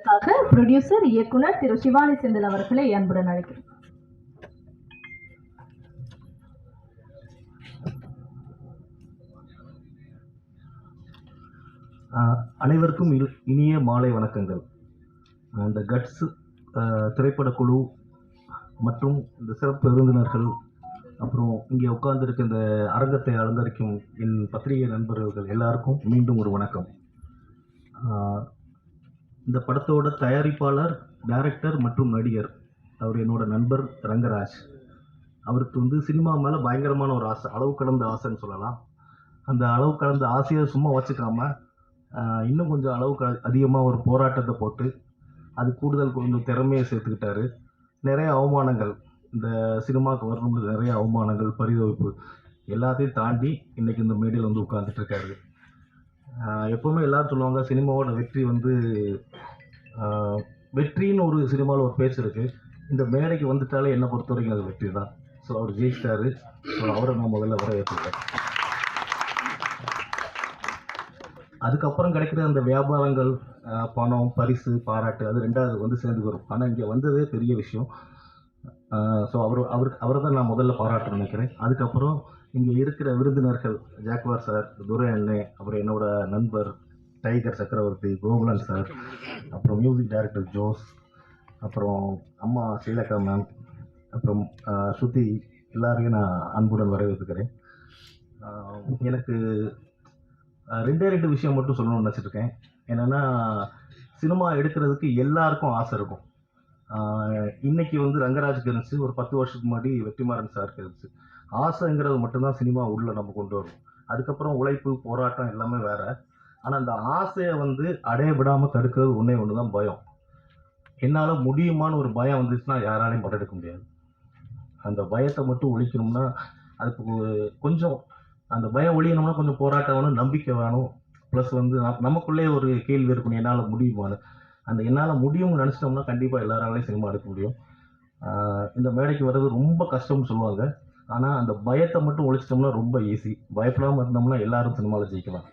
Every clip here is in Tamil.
புரொடியூசர் இயக்குனர் திரு சிவானி செந்தில் அவர்களை அன்புடன் அழைக்கிறேன். அனைவருக்கும் இனிய மாலை வணக்கங்கள். இந்த கட்ஸ் திரைப்பட குழு மற்றும் இந்த சிறப்பு விருந்தினர்கள், அப்புறம் இங்கே உட்கார்ந்துருக்க இந்த அரங்கத்தை அலங்கரிக்கும் என் பத்திரிகை நண்பர்கள் எல்லாருக்கும் மீண்டும் ஒரு வணக்கம். இந்த படத்தோட தயாரிப்பாளர், டைரக்டர் மற்றும் நடிகர் அவர் என்னோட நண்பர் ரங்கராஜ். அவருக்கு சினிமா மேலே பயங்கரமான ஒரு ஆசை, அளவு கடந்த ஆசைன்னு சொல்லலாம். அந்த அளவு கடந்த ஆசையை சும்மா வச்சுக்காம இன்னும் கொஞ்சம் அளவுக்கு அதிகமாக ஒரு போராட்டத்தை போட்டு அது கூடுதல் கொஞ்சம் திறமையை சேர்த்துக்கிட்டாரு. நிறைய அவமானங்கள், இந்த சினிமாவுக்கு வரணும்னு நிறைய அவமானங்கள், பரிதவிப்பு எல்லாத்தையும் தாண்டி இன்றைக்கி இந்த மேடையில் உட்கார்ந்துட்டு இருக்காரு. எப்போவுமே எல்லோரும் சொல்லுவாங்க, சினிமாவோட வெற்றி வெற்றின்னு ஒரு சினிமாவில் ஒரு பேச்சு இருக்குது. இந்த மேடைக்கு வந்துட்டாலே என்னை பொறுத்த வரைக்கும் அது வெற்றி தான். ஸோ அவர் ஜெயிச்சிட்டாரு. ஸோ அவரை நான் முதல்ல வரவேற்றுக்கிறேன். அதுக்கப்புறம் கிடைக்கிற அந்த வியாபாரங்கள், பணம், பரிசு, பாராட்டு, அது ரெண்டாவது சேர்ந்து வரும். ஆனால் இங்கே வந்ததே பெரிய விஷயம். ஸோ அவரை தான் நான் முதல்ல பாராட்ட நினைக்கிறேன். அதுக்கப்புறம் இங்கே இருக்கிற விருந்தினர்கள், ஜாக்வார் சார், துரை அண்ணே, அப்புறம் என்னோட நண்பர் டைகர் சக்கரவர்த்தி, கோகுலன் சார், அப்புறம் மியூசிக் டைரக்டர் ஜோஸ், அப்புறம் அம்மா ஸ்ரீலகா மேம், அப்புறம் ஸ்ருதி, எல்லாரையும் நான் அன்புடன் வரவேற்றுக்கிறேன். எனக்கு ரெண்டு விஷயம் மட்டும் சொல்லணும்னு நினச்சிட்ருக்கேன். என்னென்னா, சினிமா எடுக்கிறதுக்கு எல்லாருக்கும் ஆசை இருக்கும். இன்றைக்கி ரங்கராஜுக்கு இருந்துச்சு, ஒரு 10 வருஷத்துக்கு முன்னாடி வெற்றிமாறன் சாருக்கு இருந்துச்சு. ஆசைங்கிறது மட்டும்தான் சினிமா உள்ளே நம்ம கொண்டு வரும். அதுக்கப்புறம் உழைப்பு, போராட்டம் எல்லாமே வேறு. ஆனால் அந்த ஆசையை அடைய விடாமல் தடுக்கிறது ஒன்று தான் பயம். என்னால் முடியுமான்னு ஒரு பயம் வந்துச்சுன்னா யாராலையும் படம் முடியாது. அந்த பயத்தை மட்டும் ஒழிக்கணும்னா அதுக்கு கொஞ்சம், அந்த பயம் ஒழியணும்னா கொஞ்சம் போராட்டம் வேணும், நம்பிக்கை வேணும். ப்ளஸ் நமக்குள்ளே ஒரு கேள்வி இருக்கணும், என்னால் முடியுமான்னு. அந்த என்னால் முடியும்னு நினச்சிட்டோம்னா கண்டிப்பாக எல்லாராலையும் சினிமா எடுக்க முடியும். இந்த மேடைக்கு வர்றது ரொம்ப கஷ்டம்னு சொல்லுவாங்க. ஆனால் அந்த பயத்தை மட்டும் ஒழிச்சிட்டோம்னா ரொம்ப ஈஸி. பயப்படாமல் இருந்தோம்னா எல்லாரும் சினிமாவில் ஜெயிக்கலாம்.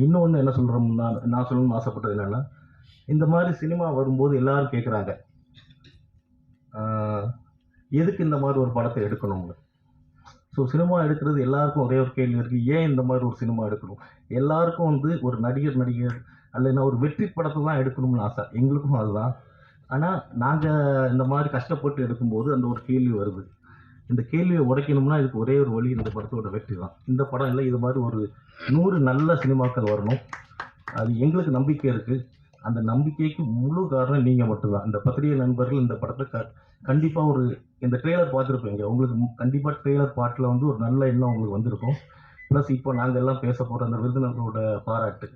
இன்னொன்று என்ன சொல்கிறோம்னா, நான் சொல்லணும்னு ஆசைப்பட்டது என்னென்னா, இந்த மாதிரி சினிமா வரும்போது எல்லாரும் கேட்குறாங்க, எதுக்கு இந்த மாதிரி ஒரு படத்தை எடுக்கணும்னு. ஸோ சினிமா எடுக்கிறது எல்லாருக்கும் ஒரே ஒரு கேள்வி இருக்குது, ஏன் இந்த மாதிரி ஒரு சினிமா எடுக்கணும். எல்லாருக்கும் ஒரு நடிகர் அல்லைன்னா ஒரு வெற்றி படத்தை தான் எடுக்கணும்னு ஆசை. எங்களுக்கும் அதுதான். ஆனால் நாங்கள் இந்த மாதிரி கஷ்டப்பட்டு எடுக்கும்போது அந்த ஒரு கேள்வி வருது. இந்த கேள்வியை உடைக்கணும்னா இதுக்கு ஒரே ஒரு வழி, இந்த படத்தோட வெற்றி தான். இந்த படம் இல்லை, இது மாதிரி ஒரு 100 நல்ல சினிமாக்கள் வரணும். அது எங்களுக்கு நம்பிக்கை இருக்குது. அந்த நம்பிக்கைக்கு முழு காரணம் நீங்கள் மட்டும்தான். இந்த பத்திரிகை நண்பர்கள் இந்த படத்தை கண்டிப்பாக இந்த ட்ரெய்லர் பார்த்துருப்பீங்க. உங்களுக்கு கண்டிப்பாக ட்ரெய்லர் பாட்டில் ஒரு நல்ல எண்ணம் உங்களுக்கு வந்திருக்கும். ப்ளஸ் இப்போ நாங்கள் எல்லாம் பேச போகிற அந்த விருந்தினர்களோட பாராட்டு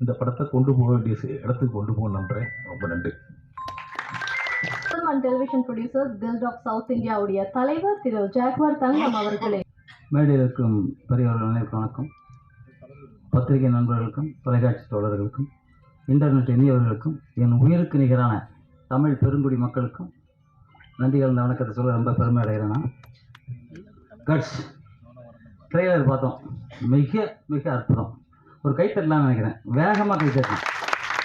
இந்த படத்தை கொண்டு போக வேண்டிய இடத்துக்கு கொண்டு போக நம்புகிறேன். ரொம்ப நன்றி. Television producers guild of south இந்தியாவுடைய தலைவர் திரு ஜாக்வார் தங்கம் அவர்களே. மேடையில் இருக்கும் பெரியவர்கள் அனைவருக்கும் வணக்கம். பத்திரிகை நண்பர்களுக்கும், தொலைக்காட்சி தோழர்களுக்கும், இன்டர்நெட் இனியவர்களுக்கும், என் உயிருக்கு நிகரான தமிழ் பெருங்குடி மக்களுக்கும் நன்றி கலந்த வணக்கத்தை சொல்ல ரொம்ப பெருமை அடைகிறேன். நான் கட்ஸ் ட்ரெய்லர் பார்த்தோம், மிக மிக அற்புதம். ஒரு கைத்தட்டலாம்னு நினைக்கிறேன், வேகமாக கைத்தட்டலாம்.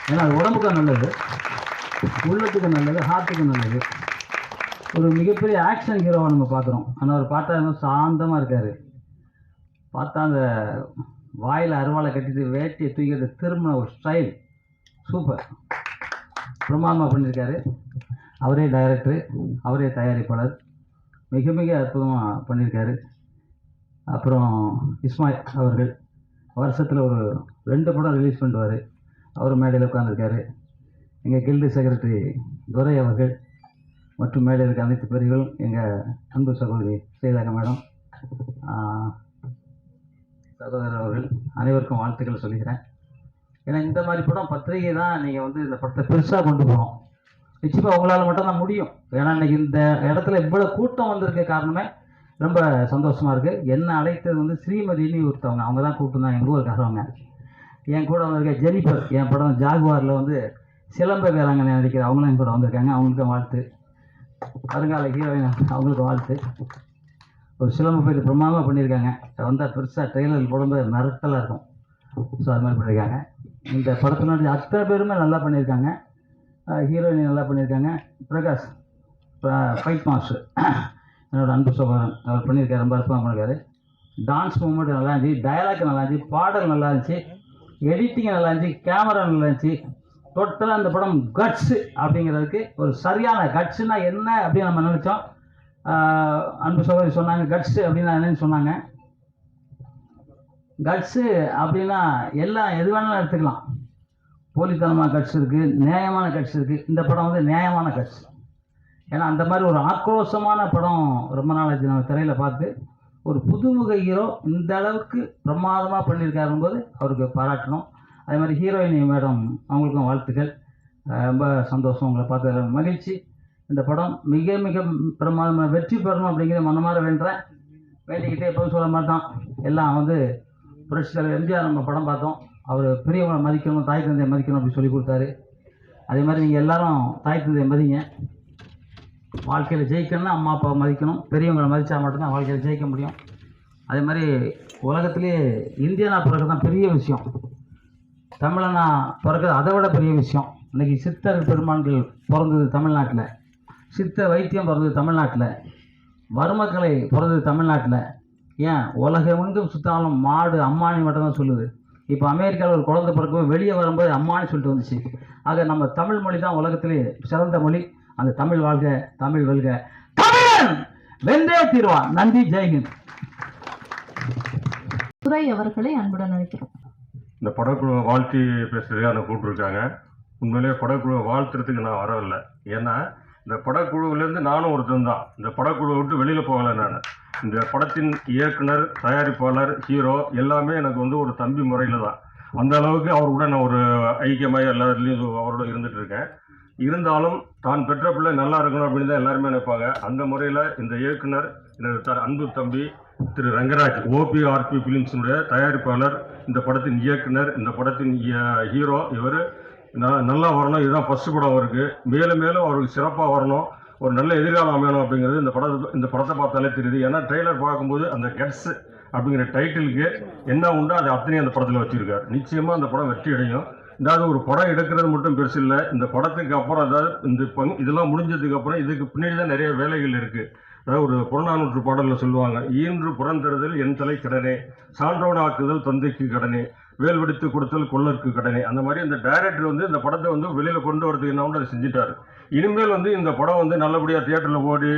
ஏன்னா அது உடம்புக்கும் நல்லது, உள்ளத்துக்கு நல்லது, ஹார்ட்டுக்கும் நல்லது. ஒரு மிகப்பெரிய ஆக்ஷன் ஹீரோவை நம்ம பார்க்குறோம். ஆனால் அவர் பார்த்தா சாந்தமாக இருக்கார். பார்த்தா அந்த வாயில் அருவாளை கட்டிட்டு வேட்டியை தூக்கிட்டு திரும்பின ஒரு ஸ்டைல் சூப்பர், பிரமாதமாக பண்ணியிருக்காரு. அவரே டைரக்டரு, அவரே தயாரிப்பாளர், மிக மிக அற்புதமாக பண்ணியிருக்காரு. அப்புறம் இஸ்மாயில் அவர்கள் வருஷத்தில் ஒரு 2 படம் ரிலீஸ் பண்ணுவார். அவர் மேடையில் உட்காந்துருக்காரு. எங்கள் கில்டு செக்ரட்டரி துரை அவர்கள் மற்றும் மேடையில் இருக்க அனைத்து பேர்களும், எங்கள் அன்பு சகோதரி ஸ்ரீலகா மேடம், சகோதரர் அவர்கள் அனைவருக்கும் வாழ்த்துக்கள் சொல்லிக்கிறேன். ஏன்னா இந்த மாதிரி படம் பத்திரிகை தான் நீங்கள் இந்த படத்தை பெருசாக கொண்டு போகணும். நிச்சயமாக உங்களால் மட்டும்தான் முடியும். ஏன்னா இன்றைக்கி இந்த இடத்துல இவ்வளோ கூட்டம் வந்திருக்க காரணமே ரொம்ப சந்தோஷமாக இருக்குது. என்னை அழைத்தது ஸ்ரீமதினு ஒருத்தவங்க, அவங்க தான் கூப்பிட்டு தான் எங்கள் ஊருக்காரவங்க. என் கூட வந்திருக்க ஜெனிஃபர், என் படம் ஜாகுவாரில் சிலம்ப வேளாங்கண்ணி நடிக்கிற அவங்களும் என் கூட வந்திருக்காங்க. அவங்களுக்கும் வாழ்த்து. வருங்கால ஹீரோயின் அவங்களுக்கு வாழ்த்து. ஒரு சிலம்ப போயிட்டு பிரமாதமாக பண்ணியிருக்காங்க. வந்தால் பெருசாக ட்ரெய்லர் போடும்போது மிரட்டலாக இருக்கும். ஸோ அது மாதிரி பண்ணியிருக்காங்க. இந்த படத்தினுடைய அத்தனை பேருமே நல்லா பண்ணியிருக்காங்க. ஹீரோயின் நல்லா பண்ணியிருக்காங்க. பிரகாஷ் ஃபைட் மாஸ்டர் என்னோட அன்பு சகோதரன் அவர் பண்ணியிருக்காரு, ரொம்ப அற்புதமாக பண்ணியிருக்காரு. டான்ஸ் மூமெண்ட் நல்லா இருந்துச்சு, டயலாக் நல்லா இருந்துச்சு, பாடல் நல்லா இருந்துச்சு, எடிட்டிங் நல்லா இருந்துச்சு, கேமரா நல்லா இருந்துச்சு. டோட்டலாக அந்த படம் கட்ஸு அப்படிங்கிறதுக்கு ஒரு சரியான கட்ஸுனா என்ன அப்படின்னு நம்ம நினச்சோம். அன்பு சகோதரி சொன்னாங்க கட்ஸு அப்படின்னா என்னன்னு சொன்னாங்க. கட்ஸு அப்படின்னா எல்லாம் எது வேணாலும் எடுத்துக்கலாம். போலித்தனமான கட்ஸ் இருக்குது, நியாயமான கட்ஸ் இருக்குது. இந்த படம் வந்து நியாயமான கட்ஸ். ஏன்னா அந்த மாதிரி ஒரு ஆக்ரோஷமான படம் ரொம்ப நாளாச்சு நம்ம திரையில் பார்த்து. ஒரு புதுமுக ஹீரோ இந்த அளவுக்கு பிரமாதமாக பண்ணியிருக்காருங்கும்போது அவருக்கு பாராட்டணும். அதே மாதிரி ஹீரோயின் மேடம் அவங்களுக்கும் வாழ்த்துக்கள். ரொம்ப சந்தோஷம் உங்களை பார்த்து மகிழ்ச்சி. இந்த படம் மிக மிக பிரமாதமாக வெற்றி பெறணும் அப்படிங்கிற மனமாற வேண்டுறேன். வேண்டிக்கிட்டே எப்போதும் சொல்ல மாட்டோம், எல்லாம் வந்து புரட்சித் தலைவர் எம்ஜிஆர் நம்ம படம் பார்த்தோம். அவர் பெரியவங்களை மதிக்கணும், தாய் தந்தையை மதிக்கணும் அப்படி சொல்லி கொடுத்தாரு. அதே மாதிரி நீங்கள் எல்லாரும் தாய் தந்தையை மதிங்க. வாழ்க்கையில் ஜெயிக்கணும்னா அம்மா அப்பாவை மதிக்கணும், பெரியவங்களை மதித்தா மட்டும்தான் வாழ்க்கையில் ஜெயிக்க முடியும். அதே மாதிரி உலகத்திலே இந்தியனா பிறகு தான் பெரிய விஷயம், தமிழனா பிறக்கிறது அதை விட பெரிய விஷயம். இன்றைக்கி சித்தர் பெருமான்கள் பிறந்தது தமிழ்நாட்டில், சித்த வைத்தியம் பிறந்தது தமிழ்நாட்டில், வர்மக்கலை பிறந்தது தமிழ்நாட்டில். ஏன் உலகமெங்கும் சுற்றாலும் மாடு அம்மானி மட்டும்தான் சொல்லுது. இப்போ அமெரிக்காவில் ஒரு குழந்தை பிறக்கும் வெளியே வரும்போது அம்மானி சொல்லிட்டு வந்துச்சு. ஆக நம்ம தமிழ் மொழி தான் உலகத்திலே சிறந்த மொழி. அந்த தமிழ் வாழ்க, தமிழ் வெல்க, தமிழன் வென்றே தீர்வான். நன்றி, ஜெய்ஹிந்த். துரை அவர்களை அன்புடன் அழைக்கிறோம். இந்த படக்குழுவை வாழ்த்தி பேசுறதுக்காக என்னை கூப்பிட்டுருக்காங்க. உண்மையிலேயே படக்குழுவை வாழ்த்துறதுக்கு நான் வரவில்லை. ஏன்னா இந்த படக்குழுவிலேருந்து நானும் ஒருத்தன் தான். இந்த படக்குழுவை விட்டு வெளியில் போகலை. நான் இந்த படத்தின் இயக்குனர், தயாரிப்பாளர், ஹீரோ எல்லாமே எனக்கு வந்து ஒரு தம்பி முறையில் தான். அந்த அளவுக்கு அவர் கூட நான் ஒரு ஐக்கியமாக எல்லாத்துலேயும் அவரோட இருந்துகிட்டு இருக்கேன். இருந்தாலும் தான் பெற்ற பிள்ளை நல்லா இருக்கணும் அப்படின்னு தான் எல்லாருமே நினைப்பாங்க. அந்த முறையில் இந்த இயக்குனர், எனது அன்பு தம்பி திரு ரங்கராஜ், ஓபிஆர்பி ஃபிலிம்ஸினுடைய தயாரிப்பாளர், இந்த படத்தின் இயக்குனர், இந்த படத்தின் ஹீரோ, இவர் நல்லா வரணும். இதுதான் ஃபஸ்ட்டு படம் அவருக்கு. மேலும் மேலும் அவருக்கு சிறப்பாக வரணும், ஒரு நல்ல எதிர்காலம் அமையணும் அப்படிங்கிறது இந்த படத்தை பார்த்தாலே தெரியுது. ஏன்னா ட்ரெய்லர் பார்க்கும்போது அந்த கெட்ஸ் அப்படிங்கிற டைட்டிலுக்கு என்ன உண்டோ அதை அத்தனையும் அந்த படத்தில் வச்சுருக்கார். நிச்சயமாக அந்த படம் வெற்றி அடையும். அதாவது ஒரு படம் எடுக்கிறது மட்டும் பெருசு இல்லை. இந்த படத்துக்கு அப்புறம், அதாவது இதெல்லாம் முடிஞ்சதுக்கு அப்புறம் இதுக்கு பின்னாடி தான் நிறைய வேலைகள் இருக்குது. அதாவது ஒரு புறநானூற்று பாடலில் சொல்லுவாங்க, ஈன்று புறந்தெடுதல் என் தலை கடனே, சான்றோனாக்குதல் தந்தைக்கு கடனே, வேல் வெடித்து கொடுத்தல் கொள்ளருக்கு கடனே. அந்த மாதிரி இந்த டைரக்டர் வந்து இந்த படத்தை வந்து வெளியில் கொண்டு வரதுக்கு என்ன அதை செஞ்சுட்டார். இனிமேல் வந்து இந்த படம் வந்து நல்லபடியாக தியேட்டரில் ஓடி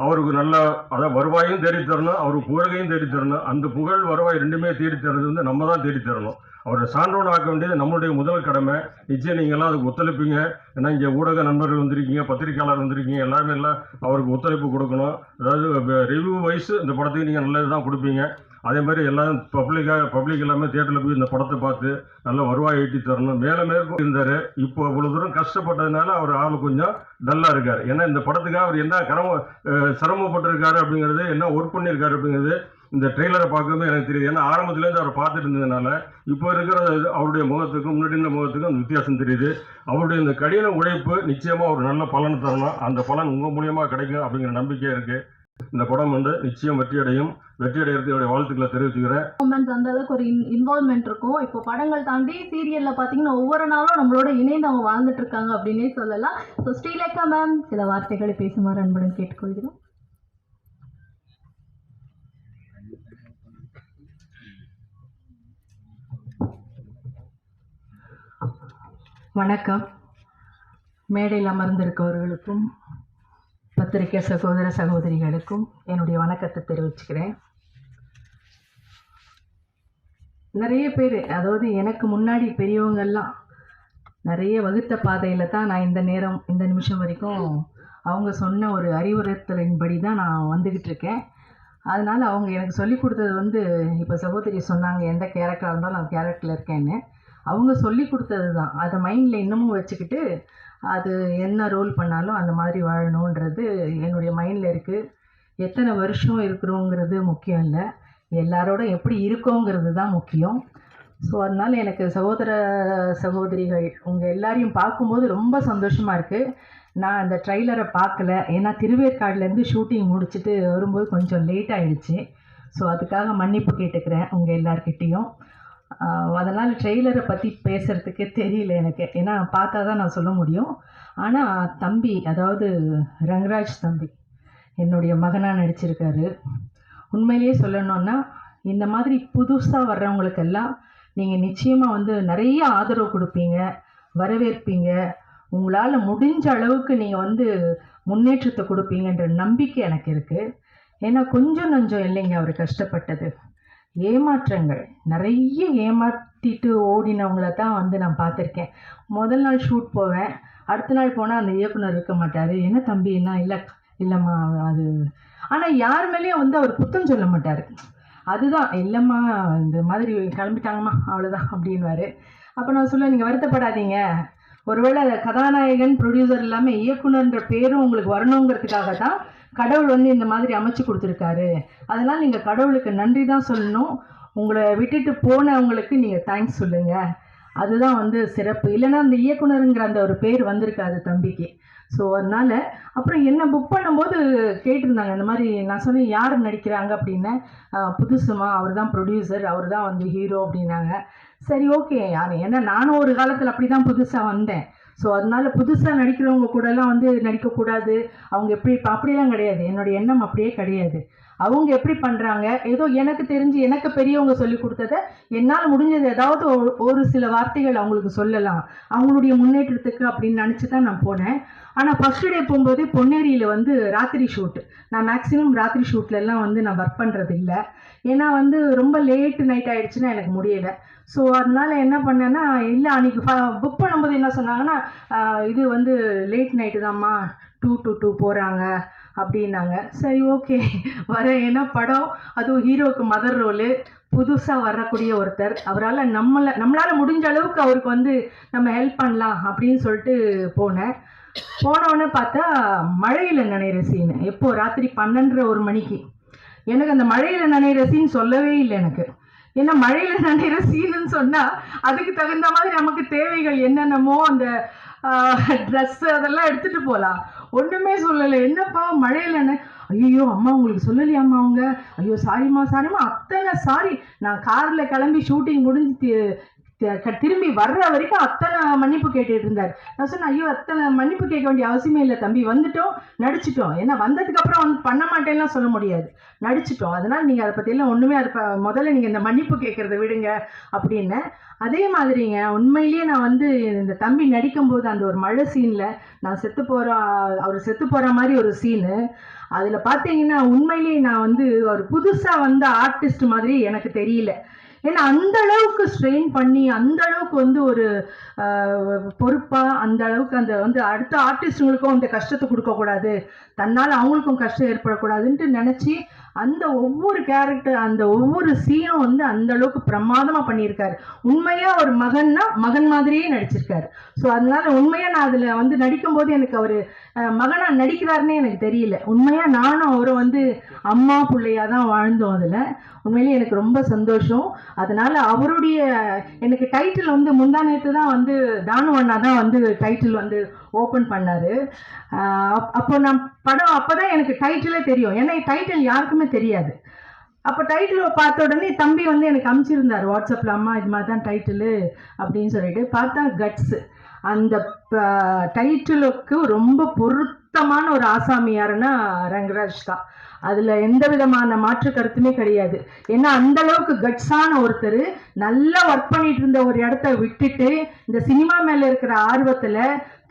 அவருக்கு நல்ல அதாவது வருவாயும் தேடி தரணும், அவருக்கு புகழையும் தேடி தரணும். அந்த புகழ் வருவாய் ரெண்டுமே தேடி தரது வந்து நம்ம தான் தேடி தரணும். அவரை சான்றோன் ஆக்க வேண்டியது நம்மளுடைய முதல் கடமை. நிச்சயம் நீங்கள்லாம் அதுக்கு ஒத்துழைப்பீங்க. ஏன்னா இங்கே ஊடக நண்பர்கள் வந்திருக்கீங்க, பத்திரிகையாளர் வந்திருக்கீங்க, எல்லாமே எல்லாம் அவருக்கு ஒத்துழைப்பு கொடுக்கணும். அதாவது ரிவ்யூ வைஸ் இந்த படத்துக்கு நீங்கள் நல்லது தான் கொடுப்பீங்க. அதே மாதிரி எல்லாரும் பப்ளிக் எல்லாமே தியேட்டரில் போய் இந்த படத்தை பார்த்து நல்ல வருவாய் ஈட்டி தரணும். மேலே மேற்கும் இருந்தார். இப்போ இவ்வளோ தூரம் கஷ்டப்பட்டதுனால அவர் ஆள் கொஞ்சம் டல்லாக இருக்கார். ஏன்னா இந்த படத்துக்காக அவர் என்ன சிரமப்பட்டிருக்காரு அப்படிங்கிறது, என்ன ஒர்க் பண்ணியிருக்காரு அப்படிங்கிறது இந்த ட்ரெய்லரை பார்க்கவே எனக்கு தெரியுது. ஏன்னா ஆரம்பத்துலேருந்து அவர் பார்த்துட்டு இருந்ததுனால இப்போ இருக்கிற அவருடைய முகத்துக்கும் முன்னாடி இருந்த முகத்துக்கும் அந்த வித்தியாசம் தெரியுது. அவருடைய இந்த கடின உழைப்பு நிச்சயமாக ஒரு நல்ல பலனை தரணும். அந்த பலன் உங்கள் மூலியமாக கிடைக்கும் அப்படிங்கிற நம்பிக்கை இருக்குது. இந்த படம் வந்து நிச்சயம் வெற்றி அடைகிறதுடைய வாழ்த்துக்களை தெரிவிச்சுக்கிறேன். அந்த அளவுக்கு ஒரு இன்வால்மெண்ட் இருக்கும். இப்போ படங்கள் தாண்டி சீரியல்ல பாத்தீங்கன்னா ஒவ்வொரு நாளும் நம்மளோட இணைந்து அவங்க வாழ்ந்துட்டு இருக்காங்க அப்படின்னே சொல்லலாம். ஸோ ஸ்ரீலேகா மேம் சில வார்த்தைகளை பேசுமாறு அன்புடன் கேட்டுக்கொள்கிறோம். வணக்கம். மேடையில் அமர்ந்திருக்கவர்களுக்கும் பத்திரிகை சகோதர சகோதரிகளுக்கும் என்னுடைய வணக்கத்தை தெரிவிச்சுக்கிறேன். நிறைய பேர், அதாவது எனக்கு முன்னாடி பெரியவங்கெல்லாம் நிறைய வகுத்த பாதையில் தான் நான் இந்த நிமிஷம் வரைக்கும் அவங்க சொன்ன ஒரு அறிவுறுத்தலின்படி தான் நான் வந்துக்கிட்டு இருக்கேன். அதனால் அவங்க எனக்கு சொல்லி கொடுத்தது வந்து, இப்போ சகோதரி சொன்னாங்க எந்த கேரக்டராக இருந்தாலும் அந்த கேரக்டரில் இருக்கேன்னு, அவங்க சொல்லி கொடுத்தது தான். அதை மைண்டில் இன்னமும் வச்சுக்கிட்டு அது என்ன ரோல் பண்ணாலும் அந்த மாதிரி வாழணுன்றது என்னுடைய மைண்டில் இருக்குது. எத்தனை வருஷம் இருக்கிறோங்கிறது முக்கியம் இல்லை, எல்லாரோட எப்படி இருக்கோங்கிறது தான் முக்கியம். ஸோ அதனால் எனக்கு சகோதர சகோதரிகள் உங்கள் எல்லாரையும் பார்க்கும்போது ரொம்ப சந்தோஷமாக இருக்குது. நான் அந்த ட்ரைலரை பார்க்கல, ஏன்னா திருவேற்காடுலேருந்து ஷூட்டிங் முடிச்சுட்டு வரும்போது கொஞ்சம் லேட் ஆகிடுச்சு. ஸோ அதுக்காக மன்னிப்பு கேட்டுக்கிறேன் உங்கள் எல்லார்கிட்டேயும். அதனால் ட்ரெய்லரை பற்றி பேசுகிறதுக்கே தெரியல எனக்கு, ஏன்னா பார்த்தா தான் நான் சொல்ல முடியும். ஆனால் தம்பி, அதாவது ரங்கராஜ் தம்பி என்னுடைய மகனாக நடிச்சிருக்காரு. உண்மையிலேயே சொல்லணுன்னா, இந்த மாதிரி புதுசாக வர்றவங்களுக்கெல்லாம் நீங்கள் நிச்சயமாக வந்து நிறைய ஆதரவு கொடுப்பீங்க, வரவேற்பீங்க. உங்களால் முடிஞ்ச அளவுக்கு நீங்கள் வந்து முன்னேற்றத்தை கொடுப்பீங்கன்ற நம்பிக்கை எனக்கு இருக்குது. ஏன்னா கொஞ்சம் நஞ்சம் இல்லைங்க அவர் கஷ்டப்பட்டது. ஏமாற்றங்கள் நிறைய ஏமாற்றிட்டு ஓடினவங்கள தான் வந்து நான் பார்த்துருக்கேன். முதல் நாள் ஷூட் போவேன், அடுத்த நாள் போனால் அந்த இயக்குனர் இருக்க மாட்டார். என்ன தம்பி, என்ன இல்லைம்மா அது. ஆனால் யார் மேலேயும் வந்து அவர் குத்தம் சொல்ல மாட்டார். அதுதான், இல்லைம்மா இந்த மாதிரி கிளம்பிட்டாங்கம்மா அவ்வளோதான் அப்படின்வாரு. அப்போ நான் சொல்லுவேன், நீங்கள் வருத்தப்படாதீங்க, ஒருவேளை கதாநாயகன் ப்ரொடியூசர் இல்லாமல் இயக்குனர்ன்ற பேரும் உங்களுக்கு வரணுங்கிறதுக்காக தான் கடவுள் வந்து இந்த மாதிரி அமைச்சு கொடுத்துருக்காரு. அதனால் நீங்கள் கடவுளுக்கு நன்றி தான் சொல்லணும். உங்களை விட்டுட்டு போனவங்களுக்கு நீங்கள் தேங்க்ஸ் சொல்லுங்கள். அதுதான் வந்து சிறப்பு. இல்லைன்னா அந்த இயக்குனருங்கிற அந்த ஒரு பேர் வந்திருக்காது தம்பிக்கு. ஸோ அதனால் அப்புறம் என்ன புக் பண்ணும்போது கேட்டிருந்தாங்க இந்த மாதிரி. நான் சொன்னேன், யார் நடிக்கிறாங்க அப்படின்னு. புதுசுமா, அவர் தான் ப்ரொடியூசர், அவர் தான் வந்து ஹீரோ அப்படின்னாங்க. சரி, ஓகே. ஏன்னா நானும் ஒரு காலத்தில் அப்படி தான் புதுசாக வந்தேன். ஸோ அதனால் புதுசாக நடிக்கிறவங்க கூடலாம் வந்து நடிக்கக்கூடாது, அவங்க எப்படி அப்படிலாம் கிடையாது. என்னுடைய எண்ணம் அப்படியே கிடையாது. அவங்க எப்படி பண்ணுறாங்க, ஏதோ எனக்கு தெரிஞ்சு எனக்கு பெரியவங்க சொல்லி கொடுத்ததை என்னால் முடிஞ்சது ஏதாவது ஒரு சில வார்த்தைகள் அவங்களுக்கு சொல்லலாம், அவங்களுடைய முன்னேற்றத்துக்கு அப்படின்னு நினச்சி தான் நான் போனேன். ஆனால் ஃபஸ்ட்டு டே போகும்போதே பொன்னேரியில் வந்து ராத்திரி ஷூட்டு. நான் மேக்ஸிமம் ராத்திரி ஷூட்லலாம் வந்து நான் ஒர்க் பண்ணுறது இல்லை. ஏன்னா வந்து ரொம்ப லேட்டு நைட் ஆகிடுச்சுன்னா எனக்கு முடியலை. ஸோ அதனால் என்ன பண்ணேன்னா, இல்லை அன்றைக்கி புக் பண்ணும்போது என்ன சொன்னாங்கன்னா, இது வந்து லேட் நைட்டு தான்மா, 2 to 2 போகிறாங்க அப்படின்னாங்க. சரி, ஓகே வரேன். ஏன்னா படம், அதுவும் ஹீரோவுக்கு மதர் ரோலு, புதுசாக வரக்கூடிய ஒருத்தர், அவரால் நம்மளால் முடிஞ்ச அளவுக்கு அவருக்கு வந்து நம்ம ஹெல்ப் பண்ணலாம் அப்படின்னு சொல்லிட்டு போனேன். போனோடனே பார்த்தா மழையில் நனைகிற சீனு. எப்போது, ராத்திரி 12:30 மணிக்கு. எனக்கு அந்த மழையில் நனைகிற சீன் சொல்லவே இல்லை எனக்கு. ஏன்னா மழையில் நனைகிற சீனுன்னு சொன்னால் அதுக்கு தகுந்த மாதிரி நமக்கு தேவைகள் என்னென்னமோ அந்த ட்ரெஸ்ஸு அதெல்லாம் எடுத்துகிட்டு போகலாம். ஒன்றுமே சொல்லலை. என்னப்பா மழையில் ஐயோ அம்மா உங்களுக்கு சொல்லலையாம்மா அவங்க, ஐயோ சாரிம்மா அத்தனை சாரி. நான் காரில் கிளம்பி ஷூட்டிங் முடிஞ்சு திரும்பி வர்ற வரைக்கும் அத்தனை மன்னிப்பு கேட்டுட்டு இருந்தார். நான் சொன்னேன், ஐயோ அத்தனை மன்னிப்பு கேட்க வேண்டிய அவசியமே இல்லை தம்பி, வந்துட்டோம் நடிச்சிட்டோம். ஏன்னா வந்ததுக்கப்புறம் வந்து பண்ண மாட்டேன்லாம் சொல்ல முடியாது, நடிச்சிட்டோம். அதனால் நீங்கள் அதை பற்றியெல்லாம் ஒன்றுமே முதல்ல நீங்கள் இந்த மன்னிப்பு கேட்குறத விடுங்க அப்படின்னு. அதே மாதிரிங்க, உண்மையிலேயே நான் வந்து இந்த தம்பி நடிக்கும்போது அந்த ஒரு மழை சீனில் நான் அவர் செத்து போகிற மாதிரி ஒரு சீனு. அதில் பார்த்தீங்கன்னா உண்மையிலேயே நான் வந்து ஒரு புதுசாக வந்த ஆர்டிஸ்ட் மாதிரி எனக்கு தெரியல. ஏன்னா அந்த அளவுக்கு ஸ்ட்ரெயின் பண்ணி, அந்த அளவுக்கு வந்து ஒரு பொறுப்பாக, அந்த அளவுக்கு அந்த வந்து அடுத்த ஆர்டிஸ்ட்டுங்களுக்கும் அந்த கஷ்டத்தை கொடுக்கக்கூடாது, தன்னால் அவங்களுக்கும் கஷ்டம் ஏற்படக்கூடாதுன்ட்டு நினச்சி அந்த ஒவ்வொரு கேரக்டர், அந்த ஒவ்வொரு சீனும் வந்து அந்த அளவுக்கு பிரமாதமாக பண்ணியிருக்காரு. உண்மையாக ஒரு மகன்னா மகன் மாதிரியே நடிச்சிருக்காரு. ஸோ அதனால உண்மையாக நான் அதில் வந்து நடிக்கும்போது எனக்கு அவர் மகனாக நடிக்கிறாருன்னே எனக்கு தெரியல. உண்மையாக நானும் அவரை வந்து அம்மா பிள்ளையாக தான் வாழ்ந்தோம். அதில் உண்மையிலேயே எனக்கு ரொம்ப சந்தோஷம். அதனால் அவருடைய எனக்கு டைட்டில் வந்து முந்தா நேற்று தான் வந்து தானு அண்ணா தான் வந்து டைட்டில் வந்து ஓப்பன் பண்ணார். அப்போ நான் படம் அப்போ தான் எனக்கு டைட்டிலே தெரியும். ஏன்னா டைட்டில் யாருக்குமே தெரியாது. அப்போ டைட்டில் பார்த்த உடனே தம்பி வந்து எனக்கு அனுப்பிச்சிருந்தார் வாட்ஸ்அப்பில், அம்மா இது மாதிரி தான் டைட்டிலு அப்படின்னு சொல்லிட்டு. பார்த்தா கட்ஸு. அந்த டைட்டிலுக்கு ரொம்ப பொருத்தமான ஒரு ஆசாமி யாருன்னா ரங்கராஜ் தான். அதில் எந்த விதமான மாற்று கருத்துமே கிடையாது. ஏன்னா அந்த அளவுக்கு கட்ஸான ஒருத்தர், நல்லா ஒர்க் பண்ணிட்டு இருந்த ஒரு இடத்த விட்டுட்டு இந்த சினிமா மேலே இருக்கிற ஆர்வத்தில்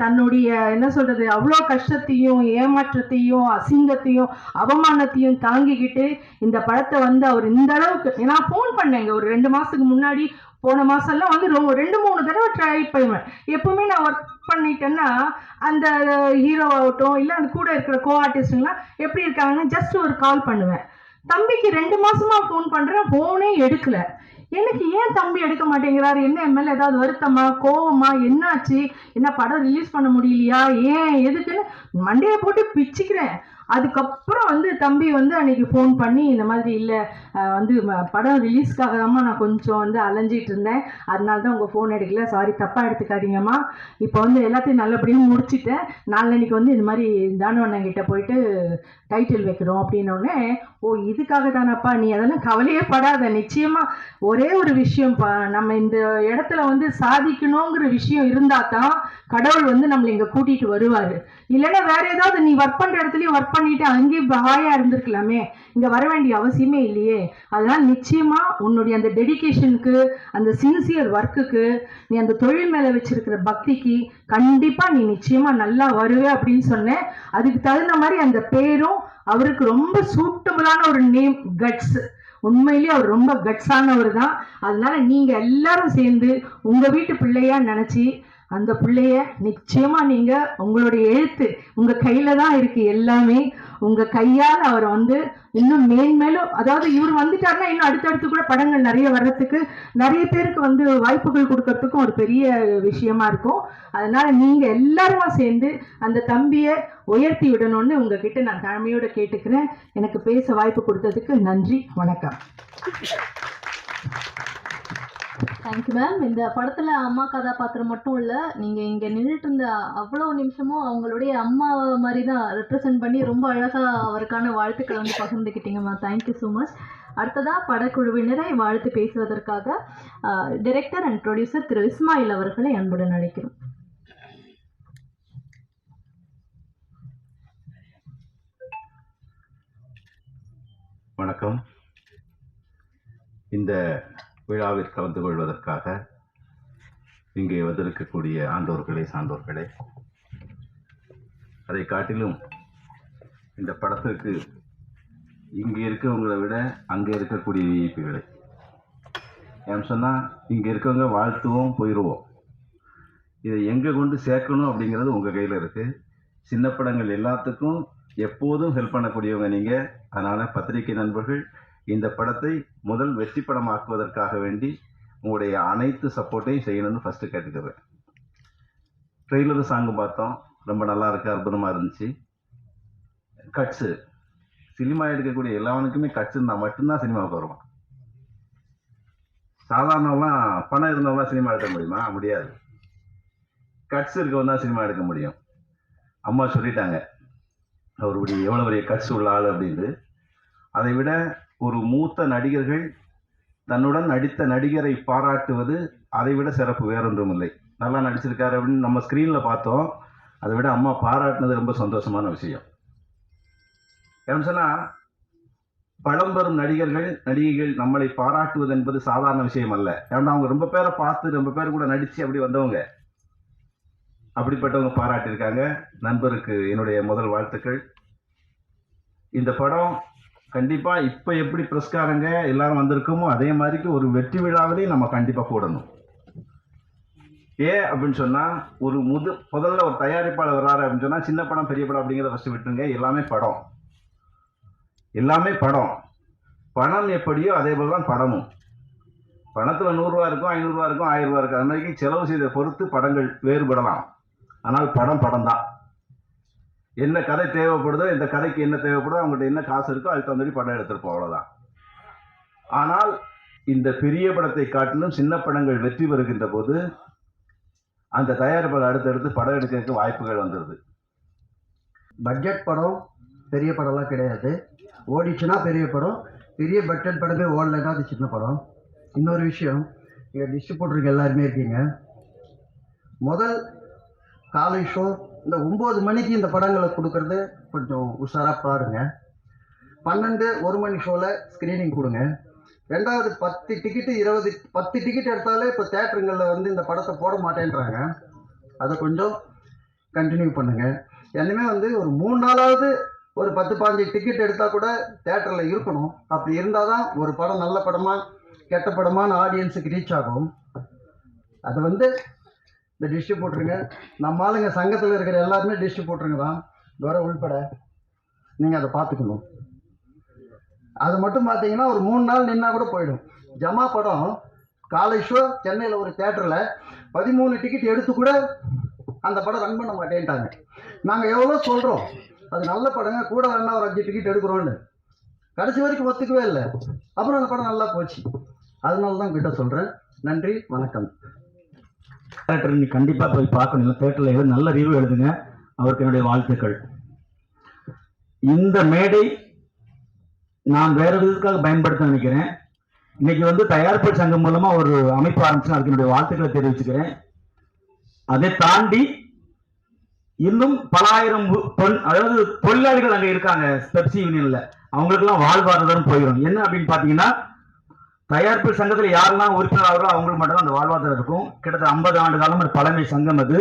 தன்னுடைய என்ன சொல்கிறது, அவ்வளோ கஷ்டத்தையும் ஏமாற்றத்தையும் அசிங்கத்தையும் அவமானத்தையும் தாங்கிக்கிட்டு இந்த படத்தை வந்து அவர் இந்த அளவுக்கு. நான் ஃபோன் பண்ணேங்க ஒரு 2 மாதத்துக்கு முன்னாடி, போன மாதம்லாம் வந்து 2-3 தடவை ட்ரை பண்ணுவேன். எப்பவுமே நான் ஒர்க் பண்ணிட்டேன்னா அந்த ஹீரோ ஆகட்டும், இல்லை அந்த கூட இருக்கிற கோ ஆர்டிஸ்ட்டுங்களாம் எப்படி இருக்காங்கன்னு ஜஸ்ட் ஒரு கால் பண்ணுவேன். தம்பிக்கு 2 மாதமாக ஃபோன் பண்ணுறேன், ஃபோனே எடுக்கலை. எனக்கு ஏன் தம்பி எடுக்க மாட்டேங்கிறாரு, என்ன என் மேலே ஏதாவது வருத்தமா, கோவமா, என்னாச்சு, என்ன படம் ரிலீஸ் பண்ண முடியலையா, ஏன் எதுக்குன்னு மண்டையை போட்டு பிச்சுக்கிறேன். அதுக்கப்புறம் வந்து தம்பி வந்து அன்னைக்கு ஃபோன் பண்ணி இந்த மாதிரி இல்லை வந்து படம் ரிலீஸ்க்காக தான்மா நான் கொஞ்சம் வந்து அலைஞ்சிட்டு இருந்தேன், அதனால தான் உங்கள் ஃபோன் எடுக்கல, சாரி தப்பாக எடுத்துக்காதீங்கம்மா, இப்போ வந்து எல்லாத்தையும் நல்லபடியாக முடிச்சிட்டேன், நாளன்னைக்கு வந்து இந்த மாதிரி தானவண்ணன் கிட்ட போயிட்டு டைட்டில் வைக்கிறோம் அப்படின்னோடனே, ஓ இதுக்காக தானப்பா, நீ அதெல்லாம் கவலையே படாத, நிச்சயமாக ஒரே ஒரு விஷயம்ப்பா, நம்ம இந்த இடத்துல வந்து சாதிக்கணுங்கிற விஷயம் இருந்தால் தான் கடவுள் வந்து நம்மளை இங்கே கூட்டிகிட்டு வருவார். இல்லைன்னா வேற ஏதாவது நீ ஒர்க் பண்ணுற இடத்துலையும் ஒர்க் பண்ணிட்டு அங்கேயும் ஹாயாக இருந்திருக்கலாமே, இங்கே வர வேண்டிய அவசியமே இல்லையே. அதனால் நிச்சயமாக உன்னுடைய அந்த டெடிகேஷனுக்கு, அந்த சின்சியர் ஒர்க்குக்கு, நீ அந்த தொழில் மேலே வச்சிருக்கிற பக்திக்கு கண்டிப்பாக நீ நிச்சயமாக நல்லா வருவே அப்படின்னு சொன்னேன். அதுக்கு தகுந்த மாதிரி அந்த பேரும் அவருக்கு ரொம்ப சூட்டபுளான ஒரு நேம், கட்ஸ். உண்மையிலேயே அவர் ரொம்ப கட்ஸானவர் தான். அதனால நீங்க எல்லாரும் சேர்ந்து உங்க வீட்டு பிள்ளையா நினைச்சு அந்த பிள்ளைய நிச்சயமா நீங்க உங்களுடைய எழுத்து உங்க கையில தான் இருக்கு, எல்லாமே உங்க கையால் அவரை வந்து இன்னும் மேன்மேலும், அதாவது இவர் வந்துட்டாருன்னா இன்னும் அடுத்தடுத்து கூட படங்கள் நிறைய வர்றதுக்கு, நிறைய பேருக்கு வந்து வாய்ப்புகள் கொடுக்கறதுக்கும் ஒரு பெரிய விஷயமா இருக்கும். அதனால நீங்க எல்லாருமா சேர்ந்து அந்த தம்பியை உயர்த்தி விடணும்னு உங்ககிட்ட நான் தாழ்மையோட கேட்டுக்கிறேன். எனக்கு பேச வாய்ப்பு கொடுத்ததுக்கு நன்றி, வணக்கம். Thank you ma'am. இந்த படத்தில் அம்மா கதாபாத்திரம் மட்டும் இல்லை, நீங்கள் இங்கே நின்றுட்டு இருந்த அவ்வளோ நிமிஷமும் அவங்களுடைய அம்மா மாதிரி தான் ரெப்ரசன்ட் பண்ணி ரொம்ப அழகாக அவருக்கான வாழ்த்துக்களை வந்து பகிர்ந்துக்கிட்டீங்க மேம். Thank you so much. அடுத்ததாக படக்குழுவினரை வாழ்த்து பேசுவதற்காக டைரக்டர் அண்ட் ப்ரொடியூசர் திரு இஸ்மாயில் அவர்களை அன்புடன் அழைக்கிறோம். வணக்கம். இந்த விழாவில் கலந்து கொள்வதற்காக இங்கே வந்திருக்கக்கூடிய ஆண்டோர்களே, சான்றோர்களே, அதை காட்டிலும் இந்த படத்திற்கு இங்கே இருக்கவங்களை விட அங்கே இருக்கக்கூடிய விஐபிகளை ஏன் சொன்னால், இங்கே இருக்கவங்க வாழ்த்துவோம் போயிடுவோம், இதை எங்கே கொண்டு சேர்க்கணும் அப்படிங்கிறது உங்கள் கையில் இருக்குது. சின்ன படங்கள் எல்லாத்துக்கும் எப்போதும் ஹெல்ப் பண்ணக்கூடியவங்க நீங்கள். அதனால் பத்திரிகை நண்பர்கள் இந்த படத்தை முதல் வெற்றி படமாக்குவதற்காக வேண்டி உங்களுடைய அனைத்து சப்போர்ட்டையும் செய்யணும்னு ஃபஸ்ட்டு கேட்டுக்கிறேன். ட்ரெய்லரு சாங்கு பார்த்தோம், ரொம்ப நல்லா இருக்குது, அற்புதமாக இருந்துச்சு. கட்ஸு, சினிமா எடுக்கக்கூடிய எல்லாவனுக்குமே கட்ஸ் இருந்தால் மட்டும்தான் சினிமாவுக்கு வருவான். சாதாரணமாக பணம் இருந்தவங்களாம் சினிமா எடுக்க முடியுமா? முடியாது. கட்ஸ் இருக்கவன் தான் சினிமா எடுக்க முடியும். அம்மா சொல்லிட்டாங்க அவருடைய எவ்வளோ பெரிய கட்ஸ் உள்ள ஆள் அப்படின்னு. அதை விட ஒரு மூத்த நடிகர்கள் தன்னுடன் நடித்த நடிகரை பாராட்டுவது அதை விட சிறப்பு வேறொன்றும் இல்லை. நல்லா நடிச்சிருக்காரு அப்படின்னு நம்ம ஸ்க்ரீனில் பார்த்தோம், அதை விட அம்மா பாராட்டினது ரொம்ப சந்தோஷமான விஷயம். ஏன்னு சொன்னால், பழம்பெரும் நடிகர்கள் நடிகைகள் நம்மளை பாராட்டுவது என்பது சாதாரண விஷயம் அல்ல. ஏன்னா அவங்க ரொம்ப பேரை பார்த்து ரொம்ப பேர் கூட நடித்து அப்படி வந்தவங்க. அப்படிப்பட்டவங்க பாராட்டியிருக்காங்க. நண்பருக்கு என்னுடைய முதல் வாழ்த்துக்கள். இந்த படம் கண்டிப்பாக இப்போ எப்படி பிரஸ்காரங்க எல்லாரும் வந்திருக்கோமோ அதே மாதிரிக்கு ஒரு வெற்றி விழாவிலையும் நம்ம கண்டிப்பாக போடணும். ஏன் அப்படின்னு சொன்னால், ஒரு முதல்ல ஒரு தயாரிப்பாளர் வர்றாரு அப்படின்னு சொன்னால், சின்ன படம் பெரிய படம் அப்படிங்கிறத ஃபஸ்ட்டு விட்டுருங்க. எல்லாமே படம், எல்லாமே படம். பணம் எப்படியோ அதே போல் தான் படமும். பணத்தில் 100 ரூபா இருக்கும், 500 ரூபா இருக்கும், 1000 ரூபா இருக்கும். அது மாதிரி செலவு செய்த பொறுத்து படங்கள் வேறுபடலாம். ஆனால் படம் படம் தான். என்ன கதை தேவைப்படுதோ, இந்த கதைக்கு என்ன தேவைப்படுதோ, அவங்கள்ட்ட என்ன காசு இருக்கோ அதுக்கு தகுந்த மாதிரி படம் எடுத்திருப்போம், அவ்வளோதான். ஆனால் இந்த பெரிய படத்தை காட்டிலும் சின்ன படங்கள் வெற்றி பெறுகின்ற போது அந்த தயாரிப்பாளர் அடுத்தடுத்து படம் எடுக்கிறதுக்கு வாய்ப்புகள் வந்துடுது. பட்ஜெட் படம் பெரிய படம்லாம் கிடையாது. ஓடிச்சுன்னா பெரிய படம், பெரிய பட்ஜெட் படமே ஓடலைன்னா அது சின்ன படம். இன்னொரு விஷயம், இங்கே டிஸ்ட்ரிபியூட்டருக்கு எல்லாருமே இருக்கீங்க. முதல் காலை ஷோ இந்த 9 மணிக்கு இந்த படங்களை கொடுக்கறது கொஞ்சம் உஷாராக பாருங்க. 12, 1 மணி ஷோவில் ஸ்க்ரீனிங் கொடுங்க. ரெண்டாவது 10 டிக்கெட்டு 10 டிக்கெட் எடுத்தாலே இப்போ தேட்டருங்களில் வந்து இந்த படத்தை போட மாட்டேன்றாங்க. அதை கொஞ்சம் கண்டினியூ பண்ணுங்கள். என்னமே வந்து ஒரு 3 நாளாவது ஒரு 10-15 டிக்கெட் எடுத்தால் கூட தேட்டரில் இருக்கணும். அப்படி இருந்தால் தான் ஒரு படம் நல்ல படமாக கெட்ட படமான ஆடியன்ஸுக்கு ரீச் ஆகும். அது வந்து இந்த டிஸ்ட்ரிபியூட்டருங்க, நம்ம ஆளுங்க சங்கத்தில் இருக்கிற எல்லாருமே டிஸ்ட்ரிபியூட்டருங்க தான், வர உள்பட நீங்கள் அதை பார்த்துக்கணும். அது மட்டும் பார்த்தீங்கன்னா ஒரு 3 நாள் நின்னா கூட போயிடும். ஜமா படம் காலை ஷோ சென்னையில் ஒரு தேட்டரில் 13 டிக்கெட் எடுத்து கூட அந்த படம் ரன் பண்ண மாட்டேன்ட்டாங்க. நாங்கள் எவ்வளோ சொல்கிறோம், அது நல்ல படங்க, கூட வேணா ஒரு 5 டிக்கெட் எடுக்கிறோன்னு கடைசி வரைக்கும் ஒத்துக்கவே இல்லை. அப்புறம் அந்த படம் நல்லா போச்சு. அதனால தான் கிட்ட சொல்கிறேன். நன்றி, வணக்கம். டேரக்டர் நீ கண்டிப்பாக போய் பார்க்கணும். தேட்டரில் நல்ல ரிவ்யூ எழுதுங்க. அவருக்கு என்னுடைய வாழ்த்துக்கள். இந்த மேடை நான் வேற விதத்துக்காக பயன்படுத்த நினைக்கிறேன். இன்னைக்கு வந்து தயாரிப்பு சங்கம் மூலமா ஒரு அமைப்பு ஆரம்பிச்சு அதுக்கு என்னுடைய வாழ்த்துக்களை தெரிவிச்சுக்கிறேன். அதை தாண்டி இன்னும் பல ஆயிரம் அதாவது தொழிலாளிகள் அங்க இருக்காங்க பெப்சி யூனியன்ல. அவங்களுக்கெல்லாம் வாழ்வாதாரம் போயிடும். என்ன அப்படின்னு பாத்தீங்கன்னா, தயாரிப்பு சங்கத்தில் யாரெல்லாம் உறுப்பினர் ஆகிறோ அவங்களுக்கு மட்டும்தான் அந்த வாழ்வாதாரம் இருக்கும். கிட்டத்தட்ட 50 ஆண்டு காலம் ஒரு பழமை சங்கம் அது.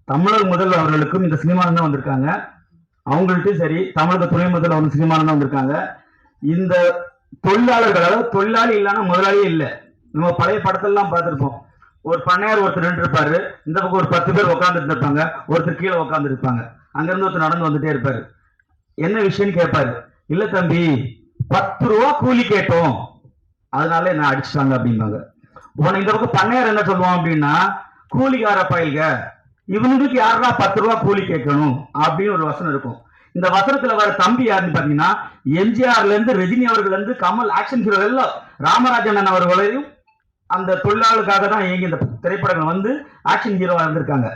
தமிழர் முதல் அவர்களுக்கும் இந்த சினிமாவில் தான் வந்திருக்காங்க. அவங்கள்ட்டும் சரி, தமிழக துணை முதல் அவங்க சினிமாவில் தான் வந்திருக்காங்க. இந்த தொழிலாளர்கள், அதாவது தொழிலாளி இல்லைன்னா முதலாளியே இல்லை. நம்ம பழைய படத்தெல்லாம் பார்த்துருப்போம். ஒரு பண்ணையார் ஒருத்தர் நின்று இருப்பாரு, இந்த பக்கம் ஒரு 10 பேர் உட்காந்துட்டு இருப்பாங்க, ஒருத்தர் கீழே உட்காந்து இருப்பாங்க. அங்கிருந்து ஒருத்தர் நடந்து வந்துட்டே இருப்பாரு. என்ன விஷயம்னு கேட்பாரு. இல்ல தம்பி, 10 ரூபா கூலி கேட்டோம், அதனால என்ன அடிச்சுட்டாங்க அப்படிம்பாங்க. உன இந்த பக்கம் பண்ணையார் என்ன சொல்லுவான் அப்படின்னா, கூலிக்கார பயில்க, இவனுக்கு யாரா 10 ரூபா கூலி கேட்கணும் அப்படின்னு ஒரு வசனம் இருக்கும். இந்த வசனத்துல வர தம்பி யாருன்னு பாத்தீங்கன்னா, எம்ஜிஆர்ல இருந்து ரஜினி அவர்கள் இருந்து கமல் ஆக்ஷன் ஹீரோ எல்லாம் ராமராஜன் அவர்களையும் அந்த தொழிலாளருக்காக தான் இயங்கி இந்த திரைப்படங்கள் வந்து ஆக்ஷன் ஹீரோவா இருந்திருக்காங்க.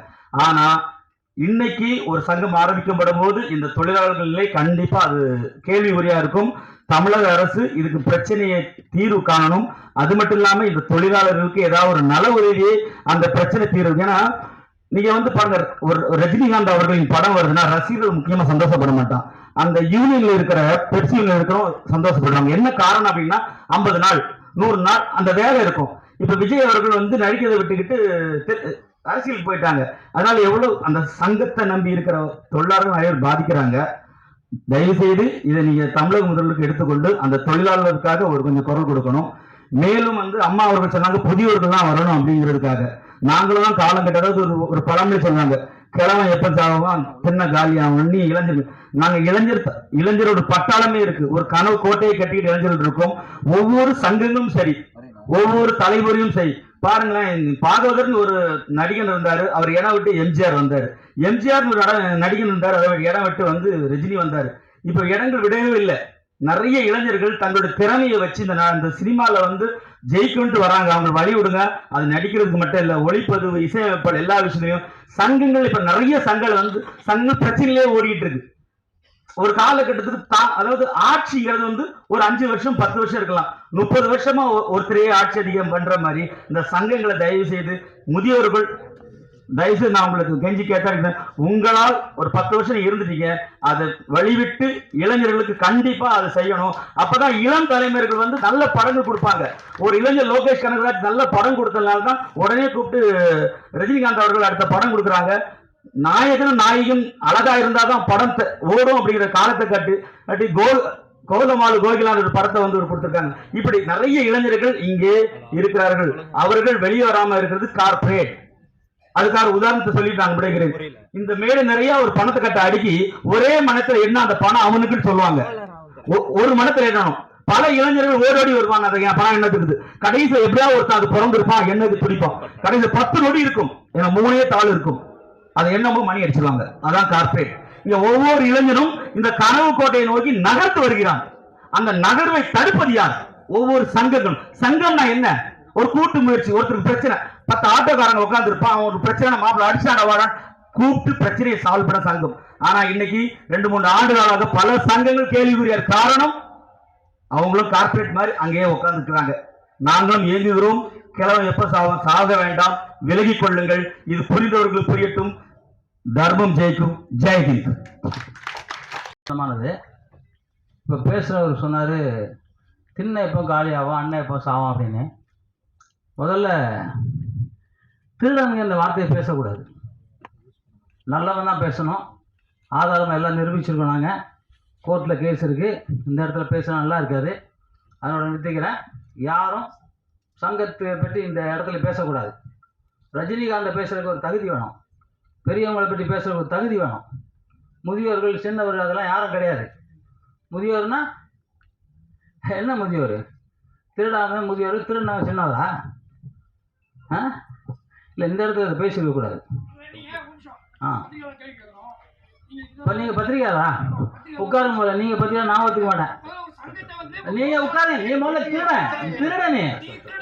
ஆனா இன்னைக்கு ஒரு சங்கம் ஆரம்பிக்கப்படும் போது இந்த தொழிலாளர்கள் நிலை கண்டிப்பா அது கேள்விக்குறியா இருக்கும். தமிழக அரசு இதுக்கு பிரச்சனையை தீர்வு காணணும். அது மட்டும் இல்லாம இந்த தொழிலாளர்களுக்கு ஏதாவது ஒரு நல உதவியை அந்த பிரச்சனை தீர்வு. ஏன்னா நீங்க வந்து பாருங்க, ஒரு ரஜினிகாந்த் அவர்களின் படம் வருதுன்னா ரசிகர்கள் முக்கியமா சந்தோஷப்பட மாட்டான். அந்த யூனியன்ல இருக்கிற பெப்சி யூனியன்ல இருக்கிறவங்க சந்தோஷப்படுறாங்க. என்ன காரணம் அப்படின்னா, 50 நாள் 100 நாள் அந்த வேலை இருக்கும். இப்ப விஜய் அவர்கள் வந்து நடிக்கிறதை விட்டுக்கிட்டு அரசியலுக்கு போயிட்டாங்க. அதனால எவ்வளவு அந்த சங்கத்தை நம்பி இருக்கிற தொழிலாளர்கள் நிறைய பாதிக்கிறாங்க. தயவு செய்து இதை நீங்க தமிழக முதல்வருக்கு எடுத்துக்கொண்டு அந்த தொழிலாளர்களுக்காக ஒரு கொஞ்சம் குரல் கொடுக்கணும். மேலும் வந்து அம்மா அவர்கள் சொன்னாங்க புதியவர்கள் தான் வரணும் அப்படிங்கிறதுக்காக. நாங்களும் தான் காலம் கட்ட, அதாவது ஒரு பழமொழி சொன்னாங்க, கிழவன் எப்ப சாவான் தின்ன காலியாகும். நீ இளைஞர், நாங்க இளைஞரோட பட்டாளமே இருக்கு. ஒரு கனவு கோட்டையை கட்டிக்கிட்டு இளைஞர்கள் இருக்கும். ஒவ்வொரு சங்கங்களும் சரி, ஒவ்வொரு தலைமுறையும் சரி. பாருங்களேன், பாகவதர்னு ஒரு நடிகன் இருந்தாரு, அவர் இடம் விட்டு எம்ஜிஆர் வந்தாரு. எம்ஜிஆர் ஒரு நடிகன் இருந்தாரு, அவர் இடம் விட்டு வந்து ரஜினி வந்தாரு. இப்ப இடங்கள் விடவே இல்லை. நிறைய இளைஞர்கள் தங்களோட திறமையை வச்சு இந்த சினிமால வந்து ஜெயிக்கணும்ட்டு வராங்க. அவங்க வழி விடுங்க. அது நடிக்கிறதுக்கு மட்டும் இல்ல, ஒளிப்பதிவு, இசையமைப்பாளர், எல்லா விஷயத்தையும் சங்கங்கள் இப்ப நிறைய சங்கங்கள் பிரச்சனையிலே ஓடிட்டு இருக்கு. ஒரு காலகட்டத்துக்கு அதாவது ஆட்சிங்கிறது வந்து ஒரு 5 வருஷம் 10 வருஷம் இருக்கலாம். 30 வருஷமா ஒருத்தரையே ஆட்சி அதிகம் பண்ற மாதிரி இந்த சங்கங்களை தயவு செய்து முதியோர்கள் தயவுசெய்து நான் உங்களுக்கு கெஞ்சி கேட்டா, உங்களால் ஒரு 10 வருஷம் இருந்துட்டீங்க, அதை வழிவிட்டு இளைஞர்களுக்கு கண்டிப்பா அதை செய்யணும். அப்பதான் இளம் தலைமுறைகள் வந்து நல்ல படங்கள் கொடுப்பாங்க. ஒரு இளைஞர் லோகேஷ் கனகராஜ் நல்ல படம் கொடுத்ததுனால தான் உடனே கூப்பிட்டு ரஜினிகாந்த் அவர்கள் அடுத்த படம் கொடுக்குறாங்க. நாயகனும் நாயகம் அழகா இருந்தாதான் படம் ஓடும் அப்படிங்கிற காலத்தை கட்டி கோலமாலு கோகிலான ஒரு படத்தை வந்து ஒரு கொடுத்திருக்காங்க. இப்படி நிறைய இளைஞர்கள் இங்கே இருக்கிறார்கள். அவர்கள் வெளியே வராம இருக்கிறது கார்பரேட். அதுக்காக உதாரணத்தை சொல்லிட்டாங்க விடைகிறேன். இந்த மேடை நிறைய ஒரு பணத்தை கட்ட அடுக்கி ஒரே மனத்துல என்ன அந்த பணம் அவனுக்குன்னு சொல்லுவாங்க. ஒரு மனத்துல என்னணும், பல இளைஞர்கள் ஓடோடி வருவாங்க. அதை என் பணம் என்னத்துக்குது, கடைசியில் எப்படியாவது ஒருத்தன் அது பிறந்திருப்பான், என்னது பிடிப்பான். கடைசி 10 நொடி இருக்கும், ஏன்னா 3 தாள் இருக்கும், அதை என்னமோ மணி அடிச்சிருவாங்க. அதான் கார்பரேட். இங்க ஒவ்வொரு இளைஞரும் இந்த கனவு கோட்டையை நோக்கி நகர்த்து வருகிறான். அந்த நகர்வை தடுப்பது யார்? ஒவ்வொரு சங்கங்களும். சங்கம்னா என்ன? ஒரு கூட்டு முயற்சி. ஒருத்தருக்கு பிரச்சனை, 10 ஆட்டோக்காரங்க உட்கார்ந்து இருப்பான், அவன் ஒரு பிரச்சனை மாப்பிள்ள அடிச்சாட கூப்பிட்டு பிரச்சனையை சால்வ் பண்ண சங்கம். ஆனா இன்னைக்கு 2-3 ஆண்டுகளாக பல சங்கங்கள் கேள்விக்குரிய காரணம், அவங்களும் கார்பரேட் மாதிரி அங்கேயே உட்கார்ந்துக்கிறாங்க. நாங்களும் இயங்குகிறோம். கிழவன் எப்ப சாக வேண்டாம், விலகிக் கொள்ளுங்கள். இது புரிந்தவர்களுக்கு புரியட்டும். தர்மம் ஜெயிக்கும். ஜெய்ஹிந்த். இப்ப பேசுறவர் சொன்னாரு, திண்ணை எப்போ காலியாகும், அண்ணன் எப்போ சாவான் அப்படின்னு. முதல்ல திருடனுங்க இந்த வார்த்தையை பேசக்கூடாது, நல்லவன் தான் பேசணும். ஆதாரம் எல்லாம் நிரூபிச்சிருக்கோம். நாங்கள் கோர்ட்டில் கேஸ் இருக்குது, இந்த இடத்துல பேசினா நல்லா இருக்காது, அதனோட நிறுத்திக்கிறேன். யாரும் சங்கத்தை பற்றி இந்த இடத்துல பேசக்கூடாது. ரஜினிகாந்தை பேசுறதுக்கு ஒரு தகுதி வேணும், பெரியவங்களை பற்றி பேசுறதுக்கு ஒரு தகுதி வேணும். முதியோர்கள், சின்னவர்கள் அதெல்லாம் யாரும் கிடையாது. முதியோர்னா என்ன? முதியோர் திருடாம முதியோர், திருடினவன் சின்னவரா? இல்லை, இந்த இடத்துல அதை பேசிக்க கூடாது. இப்போ நீங்கள் பத்திரிக்கையாளா உட்காரும் போல நீங்கள் பத்திரிக்கை நான் ஒத்துக்க மாட்டேன். நீங்க உட்காருங்க. நீ முதல்ல திருட நீ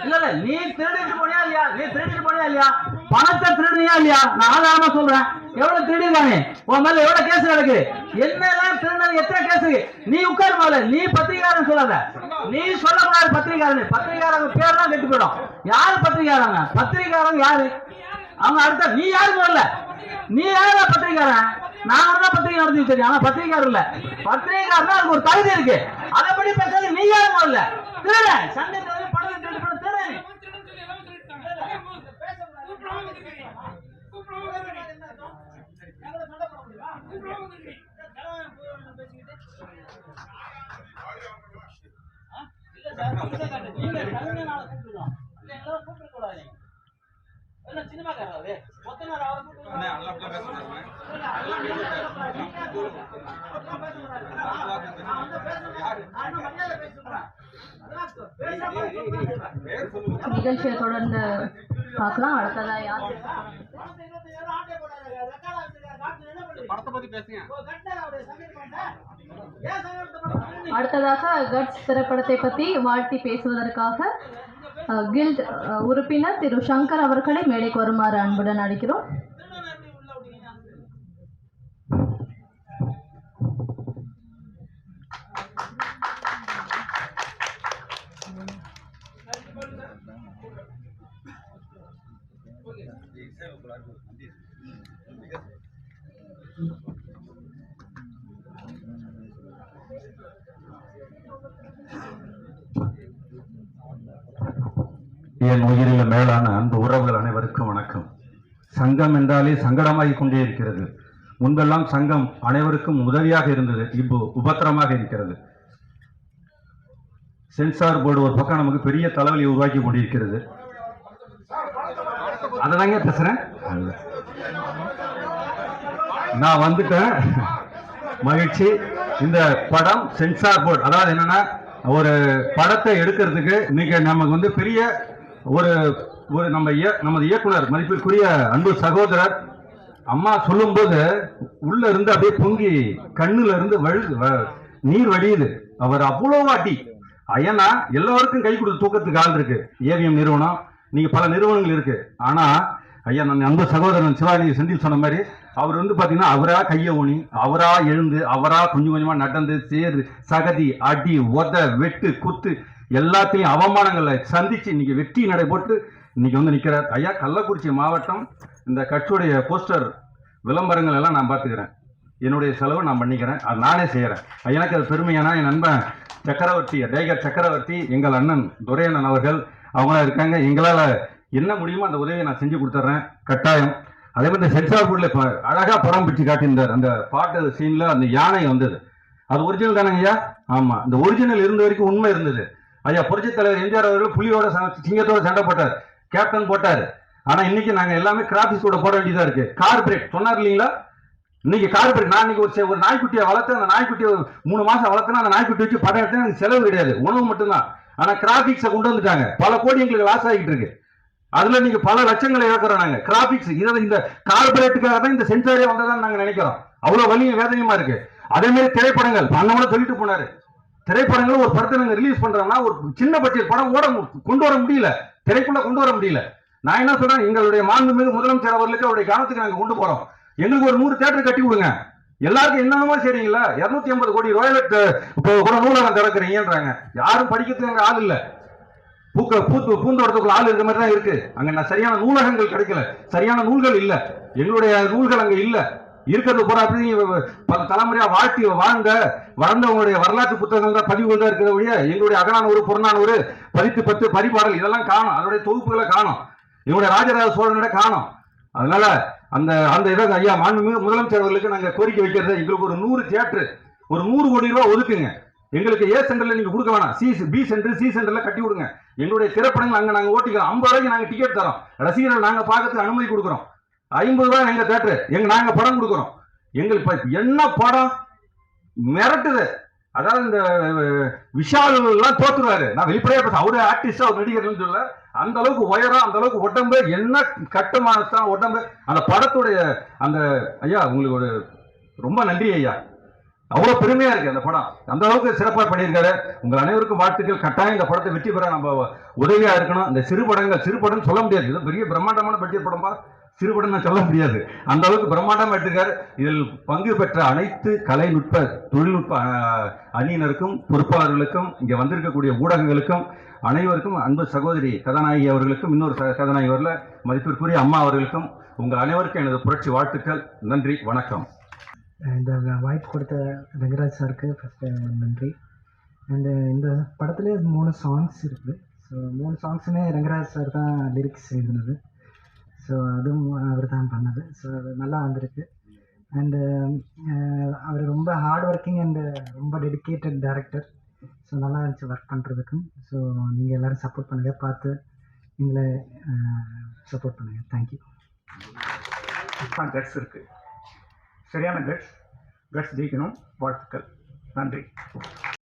இல்ல நீ திருடிட்டு போனியா இல்லையா? பணத்தை திருடுனியா இல்லையா? நான் ஆதாரமா சொல்றேன். எவ்வளவு திருடிருக்காங்க உன் மேல? எவ்வளவு கேஸ் நடக்குது? என்னெல்லாம் திருடினது? எத்தனை கேஸ்? நீ உட்காரு முதல்ல. நீ பத்திரிகாரன் சொல்லாத. நீ சொல்லக்கூடாது பத்திரிகாரன். பத்திரிகாரங்க பேர் தான் கெட்டு போயிடும். யாரு பத்திரிகாரங்க? பத்திரிகாரங்க யாரு? அவங்க அடுத்த நீ யாரு முதல்ல? நீ யாரா பத்திரிகாரன்? நான் தான் பத்திரிகை நடத்தி தெரியும். ஆனா பத்திரிகாரர் இல்ல. பத்திரிகாரன் அதுக்கு ஒரு தகுதி இருக்கு. அதை படி பேசுறது நீ யாரு முதல்ல? திருட சண்டை பணம் திருட சினிமாக்காரே நிகழ்ச்சியை தொடர்ந்து பார்க்கலாம். அடுத்ததா யார்? அடுத்ததாக கட்ஸ் திரைப்படத்தை பற்றி வாழ்த்தி பேசுவதற்காக கில்ட் உறுப்பினர் திரு சங்கர் அவர்களை மேடைக்கு வருமாறு அன்புடன் அழைக்கிறோம். என் உயிரில் மேலான அன்பு உறவுகள் அனைவருக்கும் வணக்கம். சங்கம் என்றாலே சங்கடமாகிக் கொண்டே இருக்கிறது. முன்பெல்லாம் சங்கம் அனைவருக்கும் உதவியாக இருந்தது, இப்போ உபத்திரமாக இருக்கிறது. சென்சார் போர்டு ஒரு பக்கம் நமக்கு பெரிய தலைவலியை உருவாக்கி கொண்டிருக்கிறது. அதனாங்க பேசுறேன். நான் வந்துட்டேன், மகிழ்ச்சி. இந்த படம் சென்சார் போர்டு, அதாவது என்னன்னா ஒரு படத்தை எடுக்கிறதுக்கு இன்னைக்கு நமக்கு வந்து பெரிய ஒரு ஒரு நமது இயக்குனர் மதிப்பிற்குரிய அன்பு சகோதரர் அம்மா சொல்லும்போது உள்ள இருந்து அப்படியே பொங்கி கண்ணுல இருந்து நீர் வடியுது. அவர் அவ்வளவு அடி. ஏன்னா எல்லாருக்கும் கை கொடுத்து தூக்கத்துக்கு ஆள் இருக்கு. ஏவிஎம் நிறுவனம், நீங்க பல நிறுவனங்கள் இருக்கு. ஆனா ஐயா, நான் அன்பு சகோதரன் சிவாஜி செந்தில் சொன்ன மாதிரி அவர் வந்து பாத்தீங்கன்னா அவரா கையை ஊனி, அவரா எழுந்து, அவரா கொஞ்சம் கொஞ்சமா நடந்து, சேரு சகதி அடி உத வெட்டு குத்து எல்லாத்தையும் அவமானங்களை சந்திச்சு இன்னைக்கு வெற்றி நடை போட்டு இன்னைக்கு வந்து நிற்கிறார் ஐயா. கள்ளக்குறிச்சி மாவட்டம் இந்த கட்சியுடைய போஸ்டர் விளம்பரங்கள் எல்லாம் நான் பார்த்துக்கிறேன். என்னுடைய செலவு நான் பண்ணிக்கிறேன், அது நானே செய்கிறேன். எனக்கு அது பெருமையானா என் நண்பன் சக்கரவர்த்தி, டைகர் சக்கரவர்த்தி, எங்கள் அண்ணன் துரையண்ணன் அவர்கள் அவங்களாம் இருக்காங்க. எங்களால் என்ன முடியுமோ அந்த உதவியை நான் செஞ்சு கொடுத்துட்றேன் கட்டாயம். அதே மாதிரி இந்த சென்சார் போர்டில் இப்போ அழகாக படம் பிடிச்சி காட்டியிருந்தார். அந்த பாட்டு சீனில் அந்த யானை வந்தது, அது ஒரிஜினல் தானே ஐயா? ஆமாம், இந்த ஒரிஜினல் இருந்த வரைக்கும் உண்மை இருந்தது ஐயா. புரட்சித் தலைவர் எம்ஜிஆர் அவர்கள் புலியோட சிங்கத்தோட சண்டை போட்டார், கேப்டன் போட்டார். ஆனா இன்னைக்கு நாங்க எல்லாமே கிராபிக்ஸ் கூட போட வேண்டியதா இருக்கு. கார்பரேட் சொன்னார் இல்லீங்களா? இன்னைக்கு கார்பரேட், நான் இன்னைக்கு ஒரு நாய்க்குட்டியை வளர்த்து, அந்த நாய்க்குட்டியை 3 மாசம் வளர்த்தனா அந்த நாய்க்குட்டி வச்சு படம் எடுத்தா எனக்கு செலவு கிடையாது, உணவு மட்டும்தான். ஆனா கிராபிக்ஸை கொண்டு வந்துட்டாங்க, பல கோடி எங்களுக்கு லாஸ் ஆகிட்டு இருக்கு. அதுல நீங்க பல லட்சங்களை இழக்கிறோம் நாங்க. கிராபிக்ஸ் இந்த கார்பரேட்டுக்காக தான் இந்த சென்சாரே வந்ததான் நாங்க நினைக்கிறோம். அவ்வளவு வலியும் வேதனையுமா இருக்கு. அதே மாதிரி திரைப்படங்கள் அண்ணன் சொல்லிட்டு போனாரு, திரைப்படங்கள் ஒரு படத்தை நாங்க ரிலீஸ் பண்றோம்னா ஒரு சின்ன பட்ஜெட் படம் கொண்டு வர முடியல, திரைக்குள்ள கொண்டு வர முடியல. நான் என்ன சொல்றேன், எங்களுடைய மாண்புமிகு முதலமைச்சர் அவர்களுக்கு அவருடைய கவனத்துக்கு நாங்க கொண்டு போறோம். எங்களுக்கு ஒரு 100 தியேட்டர் கட்டி கொடுங்க. எல்லாருக்கும் என்னென்னமோ சரிங்களா, 250 கோடி ரோயலட் கூட நூலகம் திறக்கிறீங்கன்றாங்க. யாரும் படிக்கிறதுக்கு அங்க ஆள் இல்ல. பூந்தோட்டத்துக்குள்ள ஆள் இருக்க மாதிரி தான் இருக்கு. அங்க சரியான நூலகங்கள் கிடைக்கல, சரியான நூல்கள் இல்ல, எங்களுடைய நூல்கள் அங்க இல்ல. இருக்கிறது போற பல தலைமுறையா வளர்ந்தவங்களுடைய வரலாற்று புத்தகங்கள் தான் பதிவுகள் தான் இருக்கிற வழியா எங்களுடைய அகநானூறு புறநானூறு பதித்து 10 பரிபாடல் இதெல்லாம் காணும், அதனுடைய தொகுப்புகளை காணும், எங்களுடைய ராஜராஜ சோழனோட காணும். அதனால அந்த அந்த இதை ஐயா மாண்புமிகு முதலமைச்சர் அவர்களுக்கு நாங்க கோரிக்கை வைக்கிறது, எங்களுக்கு ஒரு 100 தியேட்டர் ஒரு 100 கோடி ரூபாய் ஒதுக்குங்க. எங்களுக்கு ஏ சென்டர்ல நீங்க கொடுக்க வேணாம், பி சென்டர் சி சென்டர்ல கட்டி விடுங்க. எங்களுடைய திரைப்படங்கள் அங்க நாங்க ஓட்டிக்கிறோம். 50 ரூபாய்க்கு நாங்க டிக்கெட் தரோம், ரசிகர்கள் நாங்க பார்க்கறதுக்கு அனுமதி கொடுக்குறோம். 50 ரூபாய் எங்க தியேட்டர், நாங்க படம் கொடுக்குறோம். எங்களுக்கு என்ன படம் மிரட்டுது. அதாவது இந்த விஷால் எல்லாம் தோத்துருவாரு. நான் வெளிப்படையா பேச, அவரு ஆர்டிஸ்டா ஒரு நடிகர்னு சொல்ல, அந்த அளவுக்கு உயரம், அந்த அளவுக்கு உடம்பு, என்ன கட்டுமானத்தான் உடம்பு. அந்த படத்துடைய அந்த ஐயா உங்களுக்கு ஒரு ரொம்ப நன்றி ஐயா. அவ்வளோ பெருமையா இருக்கு அந்த படம், அந்த அளவுக்கு சிறப்பாக பண்ணியிருக்காரு. உங்கள் அனைவருக்கும் வாழ்த்துக்கள். கட்டாயம் இந்த படத்தை வெற்றி பெற நம்ம உதவியா இருக்கணும். இந்த சிறு படம் சொல்ல முடியாது, இது பெரிய பிரம்மாண்டமான பட்ஜெட் படமா, சிறு படம் சொல்ல முடியாது, அந்த அளவுக்கு பிரம்மாண்டமா எடுத்துக்காரு. இதில் பங்கு பெற்ற அனைத்து கலைநுட்ப தொழில்நுட்ப அணியினருக்கும் பொறுப்பாளர்களுக்கும் இங்கே வந்திருக்கக்கூடிய ஊடகங்களுக்கும் அனைவருக்கும், அன்பு சகோதரி கதாநாயகி அவர்களுக்கும், இன்னொரு கதாநாயகி அவர்ல மதிப்பிற்குரிய அம்மா அவர்களுக்கும், உங்கள் அனைவருக்கும் எனது புரட்சி வாழ்த்துக்கள். நன்றி, வணக்கம். இந்த வாய்ப்பு கொடுத்த ரங்கராஜ் சாருக்கு ஃபஸ்ட்டு நன்றி. அண்டு இந்த படத்துல 3 சாங்ஸ் இருக்குது. ஸோ 3 சாங்ஸுமே ரங்கராஜ் சார் தான் லிரிக்ஸ் எழுதுனது. ஸோ அதுவும் அவர் தான் பண்ணது. ஸோ அது நல்லா வந்திருக்கு. அண்டு அவர் ரொம்ப ஹார்ட் ஒர்க்கிங் அண்டு ரொம்ப டெடிக்கேட்டட் டைரக்டர். ஸோ நல்லா இருந்துச்சு ஒர்க் பண்ணுறதுக்கும். ஸோ நீங்கள் எல்லோரும் சப்போர்ட் பண்ணுங்கள், பார்த்து எங்களை சப்போர்ட் பண்ணுங்கள். தேங்க்யூ. கட்ஸ் இருக்குது, சரியான கட்ஸ் ஜெயிக்கணும். வாழ்த்துக்கள். நன்றி.